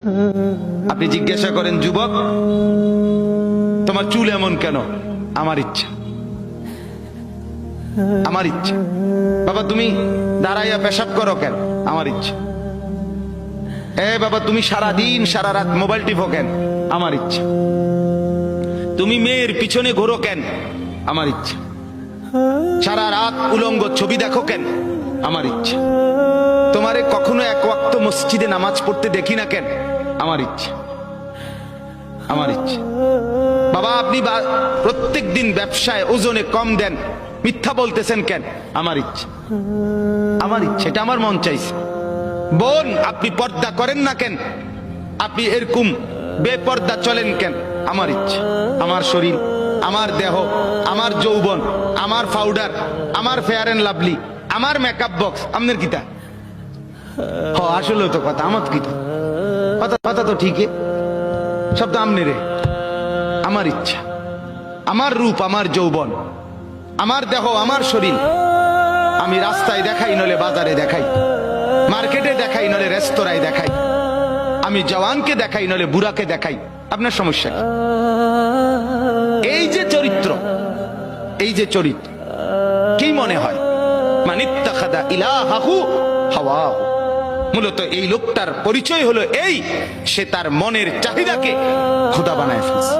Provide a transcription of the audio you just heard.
আপনি জিজ্ঞাসা করেন, যুবক তোমার চুল এমন কেন? আমার ইচ্ছা, আমার ইচ্ছা। বাবা তুমি দাঁড়াইয়া পেশাব করো কেন? আমার ইচ্ছা। বাবা তুমি সারা দিন সারা রাত মোবাইল টিপো কেন? আমার ইচ্ছা। তুমি মেয়ের পিছনে ঘোরো কেন? আমার ইচ্ছা। সারা রাত উলঙ্গ ছবি দেখো কেন? আমার ইচ্ছা। তোমারে কখনো এক ওয়াক্ত মসজিদে নামাজ পড়তে দেখি না কেন? আমার ইচ্ছা, আমার ইচ্ছা। বাবা আপনি প্রত্যেক দিন ব্যবসায় ওজনে কম দেন, মিথ্যা বলতেছেন কেন? আমার ইচ্ছা, আমার ইচ্ছা, এটা আমার মন চাইছে। বোন আপনি পর্দা করেন না কেন? আপনি এরকম বেপর্দা চলেন কেন? আমার ইচ্ছা। আমার শরীর, আমার দেহ, আমার যৌবন, আমার পাউডার, আমার ফেয়ার এন্ড লাভলি, আমার মেকআপ বক্স, আপনার কিতা? আসলে তো কথা আমার কিতা, কথা তো ঠিকই, সব তো আমনে রে। আমার ইচ্ছা, আমার রূপ, আমার যৌবন, আমার দেহ, আমার শরীর, আমি রাস্তায় দেখাই নলে বাজারে দেখাই, মার্কেটে দেখাই নলে রেস্তোরাঁয় দেখাই, আমি জওয়ানকে দেখাই নলে বুড়াকে দেখাই, আপনার সমস্যা কি? এই যে চরিত্র, এই যে চরিত্র, কি মনে হয়? মানিত্তাখাদা ইলাহাহু হাওয়াহু। মূলত এই লোকটার পরিচয় হলো এই, সে তার মনের চাহিদাকে খোদা বানায় ফেলছে।